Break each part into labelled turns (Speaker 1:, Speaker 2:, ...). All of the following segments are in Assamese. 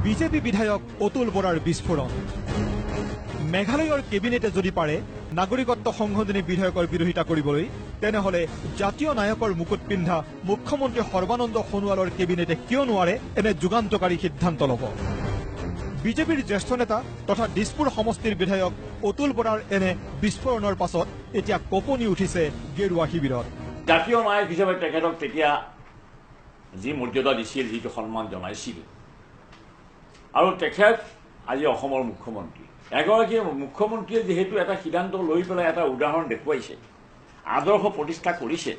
Speaker 1: বিজেপি বিধায়ক অতুল বৰাৰ বিস্ফোৰণ মেঘালয়ৰ কেবিনেটে যদি পাৰে নাগৰিকত্ব সংশোধনী বিধেয়কৰ বিৰোধিতা কৰিবলৈ তেনেহলে জাতীয় নায়কৰ মুকুট পিন্ধা মুখ্যমন্ত্ৰী সৰ্বানন্দ সোণোৱালৰ কেবিনেটে কিয় নোৱাৰে এনে যুগান্তকাৰী সিদ্ধান্ত ল'ব বিজেপিৰ জ্যেষ্ঠ নেতা তথা দিছপুৰ সমষ্টিৰ বিধায়ক অতুল বৰাৰ এনে বিস্ফোৰণৰ পাছত এতিয়া কঁপনি উঠিছে গেৰুৱা শিবিৰত
Speaker 2: জাতীয় নায়ক হিচাপে তেখেতক তেতিয়া যি মৰ্যাদা দিছিল যিটো সন্মান জনাইছিল আৰু তেখেত আজি অসমৰ মুখ্যমন্ত্ৰী এগৰাকী মুখ্যমন্ত্ৰীয়ে যেহেতু এটা সিদ্ধান্ত লৈ পেলাই এটা উদাহৰণ দেখুৱাইছে আদৰ্শ প্ৰতিষ্ঠা কৰিছে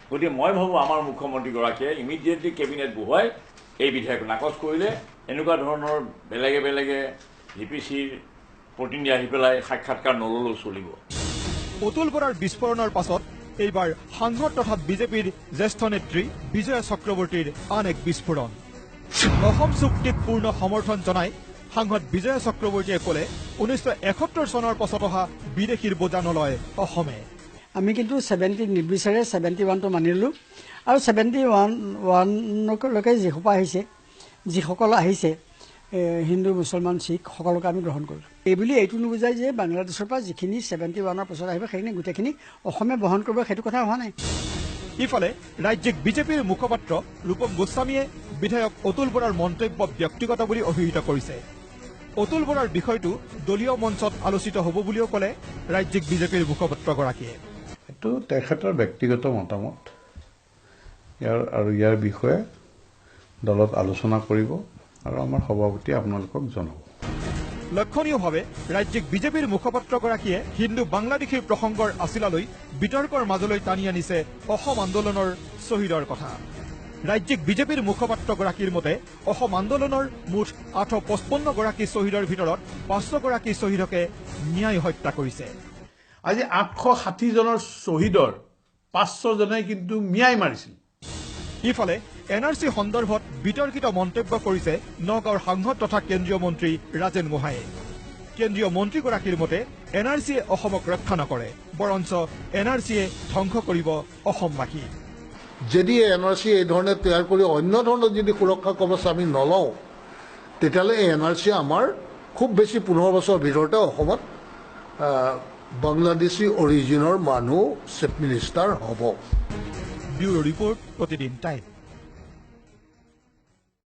Speaker 2: গতিকে মই ভাবোঁ আমাৰ মুখ্যমন্ত্ৰীগৰাকীয়ে ইমিডিয়েটলি কেবিনেট বহুৱাই এই বিধেয়ক নাকচ কৰিলে এনেকুৱা ধৰণৰ বেলেগে বেলেগে জিপিচিৰ প্ৰতিনিধি আহি পেলাই সাক্ষাৎকাৰ নললেও চলিব
Speaker 1: অতুল বৰাৰ বিস্ফোৰণৰ পাছত এইবাৰ সাংসদ তথা বিজেপিৰ জ্যেষ্ঠ নেত্ৰী বিজয়া চক্ৰৱৰ্তীৰ আন এক বিস্ফোৰণ অসম চুক্তিক পূৰ্ণ সমৰ্থন জনাই সাংসদ বিজয়া চক্ৰৱৰ্তীয়ে ক'লে 1971 চনৰ পাছত অহা বিদেশীৰ বোজা নলয় অসমে
Speaker 3: আমি কিন্তু 70 নিৰ্বিচাৰে 71টো মানি ললোঁ আৰু 71লৈকে যিসকল আহিছে হিন্দু মুছলমান শিখ সকলোকে আমি গ্ৰহণ কৰিলোঁ এইবুলি এইটো নুবুজায় যে বাংলাদেশৰ পৰা যিখিনি 71ৰ পাছত আহিব সেইখিনি গোটেইখিনি অসমে বহন কৰিব সেইটো কথা হোৱা নাই
Speaker 1: ইফালে ৰাজ্যিক বিজেপিৰ মুখপাত্ৰ ৰূপম গোস্বামীয়ে বিধায়ক অতুল বৰাৰ মন্তব্য ব্যক্তিগত বুলি অভিহিত কৰিছে অতুল বৰাৰ বিষয়টো দলীয় মঞ্চত আলোচিত হ'ব বুলিও ক'লে ৰাজ্যিক বিজেপিৰ মুখপাত্ৰগৰাকীয়ে
Speaker 4: এইটো তেখেতৰ ব্যক্তিগত মতামত ইয়াৰ বিষয়ে দলত আলোচনা কৰিব আৰু আমাৰ সভাপতি আপোনালোকক জনাব
Speaker 1: লক্ষণীয়ভাৱে ৰাজ্যিক বিজেপিৰ মুখপাত্ৰগৰাকীয়ে হিন্দু বাংলাদেশীৰ প্ৰসংগৰ আছিলালৈ বিতৰ্কৰ মাজলৈ টানি আনিছে অসম আন্দোলনৰ শ্বহীদৰ কথা ৰাজ্যিক বিজেপিৰ মুখপাত্ৰগৰাকীৰ মতে অসম আন্দোলনৰ মুঠ 855 গৰাকী শ্বহীদৰ ভিতৰত 500 গৰাকী শ্বহীদকে ন্যায় হত্যা কৰিছে
Speaker 5: আজি 860 জনৰ শ্বহীদৰ 500 জনে কিন্তু ন্যায় মাৰিছিল
Speaker 1: ইফালে এনআৰসি সন্দৰ্ভত বিতৰ্কিত মন্তব্য কৰিছে নগাঁৱৰ সাংসদ তথা কেন্দ্ৰীয় মন্ত্ৰী ৰাজেন গোহাঁয়ে কেন্দ্ৰীয় মন্ত্ৰীগৰাকীৰ মতে এনআৰসিয়ে অসমক ৰক্ষা নকৰে বৰঞ্চ এনআৰসিয়ে ধ্বংস কৰিব অসমবাসী
Speaker 6: যদি এনআৰসি এই ধৰণে তৈয়াৰ কৰি অন্য ধৰণৰ যদি সুৰক্ষা কৱচ আমি নলওঁ তেতিয়াহ'লে এই এনআৰসি আমাৰ খুব বেছি 15 বছৰৰ ভিতৰতে অসমত বাংলাদেশী অৰিজিনৰ মানুহ চিফ মিনিষ্টাৰ হ'ব
Speaker 1: ব্যুৰো ৰিপৰ্ট প্ৰতিদিন টাইম